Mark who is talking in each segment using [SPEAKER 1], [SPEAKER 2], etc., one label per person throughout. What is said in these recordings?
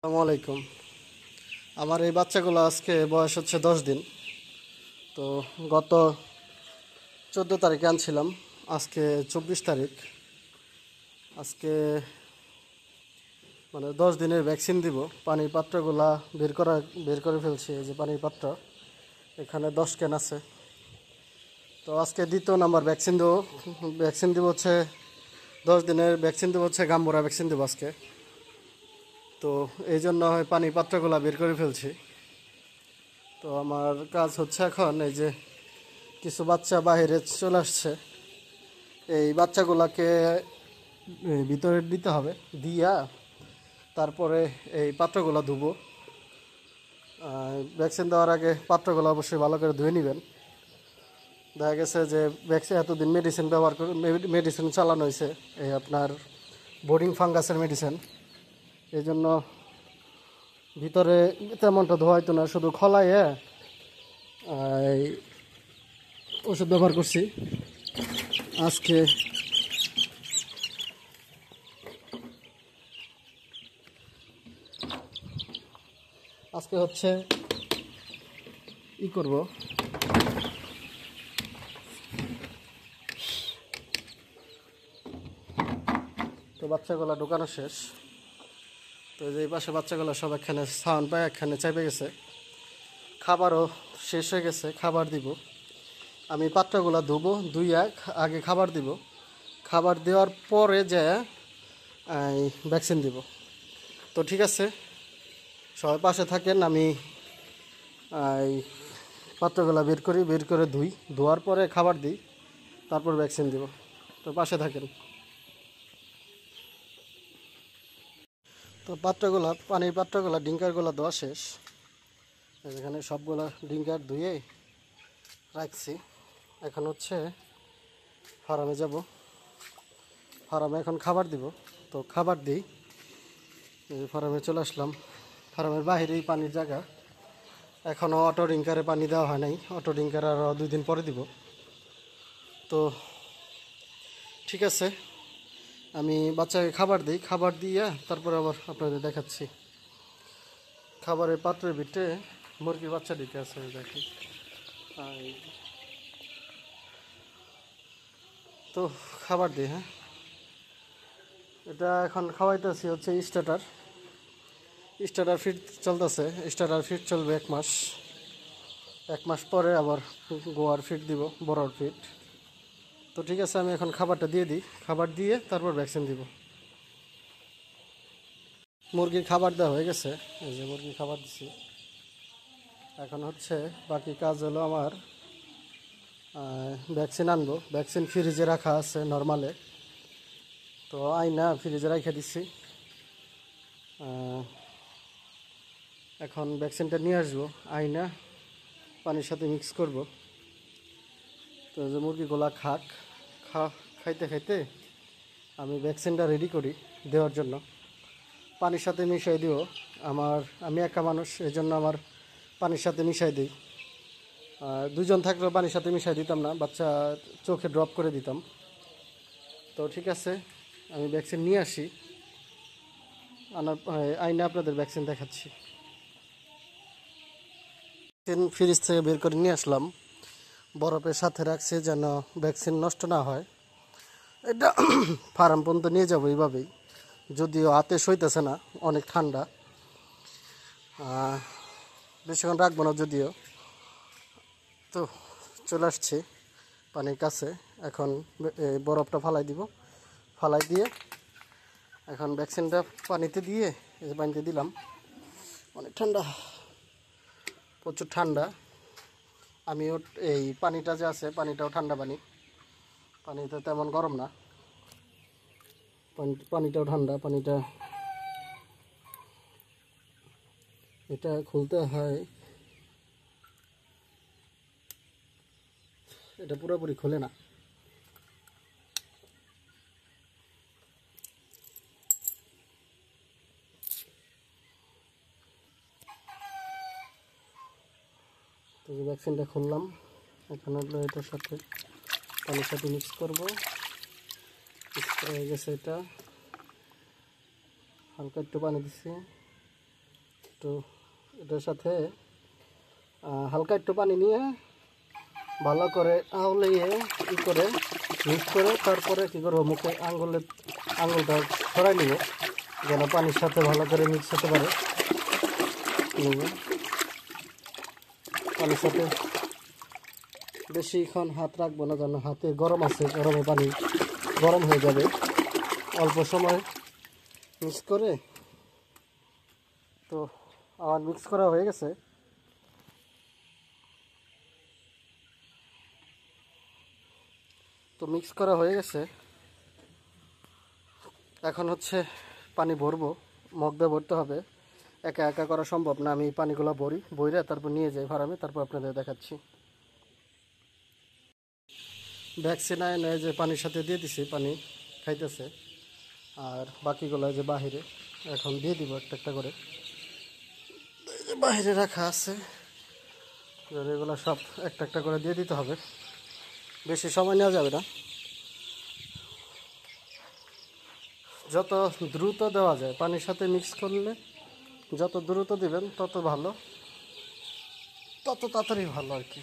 [SPEAKER 1] আসসালামু আলাইকুম। আমার এই বাচ্চাগুলো আজকে বয়স হচ্ছে 10 দিন। তো গত 14 তারিখে আনছিলাম, আজকে 24 তারিখ। আজকে 10 দিনের ভ্যাকসিন দিব। পানির পাত্রগুলা বের করে ফেলছি। এই যে পানির পাত্র, এখানে 10 ক্যান আছে। তো আজকে দ্বিতীয় নাম্বার ভ্যাকসিন দেবো। ভ্যাকসিন দিব হচ্ছে 10 দিনের ভ্যাকসিন দেবো হচ্ছে গাম্বুরা ভ্যাকসিন দেবো আজকে। তো এই জন্য পানির পাত্রগুলা বের করে ফেলছি। তো আমার কাজ হচ্ছে এখন এই যে কিছু বাচ্চা বাইরে চলে আসছে, এই বাচ্চাগুলাকে ভিতরে দিতে হবে, দিয়া তারপরে এই পাত্রগুলো ধুবো। ভ্যাকসিন দেওয়ার আগে পাত্রগুলো অবশ্যই ভালো করে ধুয়ে নেবেন। দেখা গেছে যে ভ্যাকসিন এতদিন মেডিসিন ব্যবহার করে মেডিসিন চালানো হয়েছে, এই আপনার বোর্ডিং ফাঙ্গাসের মেডিসিন। এই জন্য ভিতরে তেমনটা ধোয়া হইতো না, শুধু খলাইয়ে এই ওষুধ ব্যবহার করছি। আজকে আজকে হচ্ছে করব, তো বাচ্চাগুলো ঢোকানো শেষ। তো এই পাশে বাচ্চাগুলো সব এখানে সাউন্ড পায়, এখানে চাইপে গেছে। খাবারও শেষ হয়ে গেছে, খাবার দিব। আমি পাত্রগুলো ধুবো, ধুইয়া আগে খাবার দিব। খাবার দেওয়ার পরে যে ভ্যাকসিন দিব। তো ঠিক আছে, সবাই পাশে থাকেন। আমি এই পাত্রগুলো বের করে ধুই, ধোয়ার পরে খাবার দিই, তারপর ভ্যাকসিন দিব। তো পাশে থাকেন। তো পানির পাত্রগুলো ডিঙ্কারগুলো দেওয়া শেষ। এখানে সবগুলা ডিঙ্কার ধুয়ে রাখছি। এখন হচ্ছে ফার্মে যাব। ফার্মে এখন খাবার দিব। তো খাবার দিই, ফার্মে চলে আসলাম। ফার্মের বাহিরেই পানির জায়গা। এখনও অটো ডিঙ্কারে পানি দেওয়া হয় নাই, অটো ডিঙ্কার আরও 2 দিন পরে দিব। তো ঠিক আছে, আমি বাচ্চাকে খাবার দিই, খাবার দিয়ে তারপরে আবার আপনাদের দেখাচ্ছি। খাবারের পাত্রের ভিতরে মুরগির বাচ্চা দিতে আছে, দেখি। তো খাবার দিই। হ্যাঁ, এটা এখন খাওয়াইতেছি হচ্ছে স্টার্টার ফিড চলতেছে। স্টার্টার ফিড চলবে 1 মাস। 1 মাস পরে আবার গোয়ার ফিড দিব, বড়র ফিড। তো ঠিক আছে, আমি এখন খাবারটা দিয়ে দিই। খাবার দিয়ে তারপর ভ্যাকসিন দিব। মুরগির খাবার দেওয়া হয়ে গেছে, এই যে মুরগির খাবার দিচ্ছি। এখন হচ্ছে বাকি কাজ হলো আমার ভ্যাকসিন আনবো। ভ্যাকসিন ফ্রিজে রাখা আছে নর্মালে, তো আইনা ফ্রিজে রেখে দিচ্ছি। এখন ভ্যাকসিনটা নিয়ে আসবো, আইনা পানির সাথে মিক্স করব। তো যে মুরগিগুলা খাইতে খাইতে আমি ভ্যাকসিনটা রেডি করি দেওয়ার জন্য। পানির সাথে মিশাই দিও। আমি একা মানুষ, এই জন্য আমার পানির সাথে মিশাই দিই। 2জন থাকলেও পানির সাথে মিশাই দিতাম না, বাচ্চা চোখে ড্রপ করে দিতাম। তো ঠিক আছে, আমি ভ্যাকসিন নিয়ে আসি, আইনা আপনাদের ভ্যাকসিন দেখাচ্ছি। ফ্রিজ থেকে বের করে নিয়ে আসলাম, বরফের সাথে রাখছি যেন ভ্যাকসিন নষ্ট না হয়। এটা ফার্ম পর্যন্ত নিয়ে যাবো এইভাবেই, যদিও হাতে সইতেছে না, অনেক ঠান্ডা। বেশিক্ষণ রাখবো না যদিও। তো চলে আসছি পানির কাছে। এখন এই বরফটা ফালাই দিব। ফালাই দিয়ে এখন ভ্যাকসিনটা পানিতে দিয়ে, এই যে পানিতে দিলাম। অনেক ঠান্ডা, প্রচুর ঠান্ডা। আমিও এই পানিটা যে আছে, পানিটাও ঠান্ডা পানি, পানিতে তেমন গরম না, পানিটাও ঠান্ডা। পানিটা এটা খুলতে হয়, এটা পুরোপুরি খোলে না। তো ভ্যাকসিনটা খুললাম। এখন হলো এটার সাথে পানির সাথে মিক্স করবো। মিক্স হয়ে গেছে, এটা হালকা একটু পানি দিচ্ছি। একটু এটার সাথে হালকা একটু পানি নিয়ে ভালো করে আউলিয়ে করে মিক্স করে তারপরে কী করবো, মুখে আঙুলটা ছড়াই নিব যেন পানির সাথে ভালো করে মিক্স হতে পারে। পানির সাথে বেশিক্ষণ হাত রাখবো না, যেন হাতে গরম আছে, গরমে পানি গরম হয়ে যাবে। অল্প সময় মিক্স করে, তো আমার মিক্স করা হয়ে গেছে। তো মিক্স করা হয়ে গেছে, এখন হচ্ছে পানি ভরবো, মগ দিয়ে ভরতে হবে, একা একা করা সম্ভব না। আমি পানিগুলো বইরে তারপর নিয়ে যাই ফার্মে, তারপর আপনাদের দেখাচ্ছি। ভ্যাকসিন এনে যে পানির সাথে দিয়ে দিছি, পানি খাইতেছে, আর বাকিগুলো যে বাহিরে এখন দিয়ে দিব একটা একটা করে, বাহিরে রাখা আছে, এগুলো সব একটা একটা করে দিয়ে দিতে হবে। বেশি সময় নেওয়া যাবে না, যত দ্রুত দেওয়া যায় পানির সাথে মিক্স করলে যত দ্রুত দিবেন তত ভালো, তত তাড়াতাড়ি ভালো আর কি।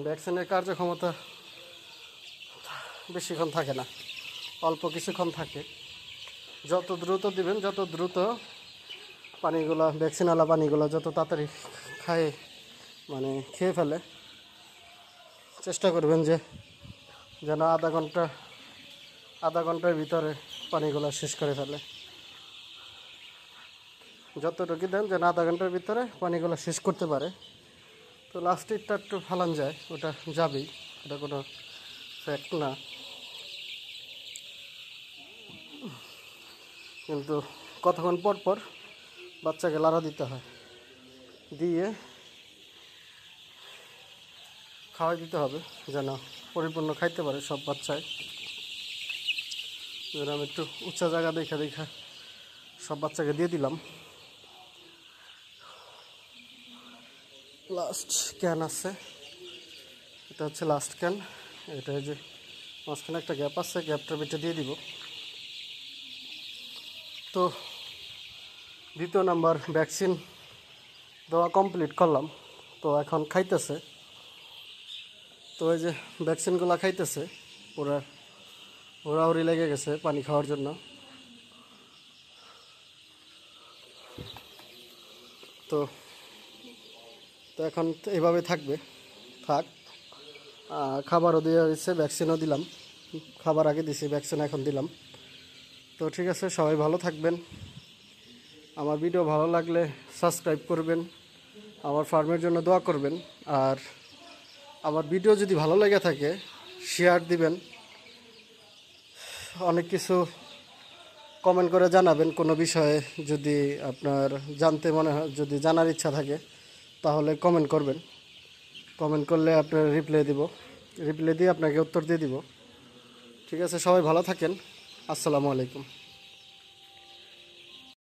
[SPEAKER 1] ভ্যাকসিনের কার্যক্ষমতা বেশিক্ষণ থাকে না, অল্প কিছুক্ষণ থাকে। যত দ্রুত দিবেন, যত দ্রুত পানিগুলো, ভ্যাকসিনওয়ালা পানিগুলো যত তাড়াতাড়ি খেয়ে ফেলে, চেষ্টা করবেন যে যেন আধা ঘন্টার ভিতরে পানিগুলো শেষ করে ফেলে। যতটুকু দেন যেন আধা ঘন্টার ভিতরে পানিগুলো শেষ করতে পারে। তো লাস্টেরটা একটু ফালান যায়, ওটা যাবেই, ওটা কোনো ফ্যাক্ট না, কিন্তু কতক্ষণ পর পর বাচ্চাকে লাড়া দিতে হয়, দিয়ে খাওয়াই দিতে হবে যেন পরিপূর্ণ খাইতে পারে সব বাচ্চায়। যেন আমি একটু উঁচা জায়গা দেখা সব বাচ্চাকে দিয়ে দিলাম। লাস্ট ক্যান আছে, এটা হচ্ছে লাস্ট ক্যান। এটা যে মাঝখানে একটা গ্যাপ আছে, গ্যাপটার ভিতরে দিয়ে দিব। তো দ্বিতীয় নাম্বার ভ্যাকসিন দেওয়া কমপ্লিট করলাম, তো এখন খাইতেছে। তো এই যে ভ্যাকসিনগুলো খাইতেছে, ওরা লেগে গেছে পানি খাওয়ার জন্য। তো এখন এইভাবে থাক। খাবারও দেওয়া হয়েছে, ভ্যাকসিনও দিলাম, খাবার আগে দিছি, ভ্যাকসিন এখন দিলাম। তো ঠিক আছে, সবাই ভালো থাকবেন। আমার ভিডিও ভালো লাগলে সাবস্ক্রাইব করবেন, আমার ফার্মের জন্য দোয়া করবেন, আর আমার ভিডিও যদি ভালো লেগে থাকে শেয়ার দিবেন, অনেক কিছু কমেন্ট করে জানাবেন। কোনো বিষয়ে যদি আপনার জানতে মনে হয়, যদি জানার ইচ্ছা থাকে তাহলে কমেন্ট করবেন। কমেন্ট করলে আপনার রিপ্লাই দিয়ে আপনাকে উত্তর দিয়ে দিব। ঠিক আছে, সবাই ভালো থাকেন। আসসালামু আলাইকুম।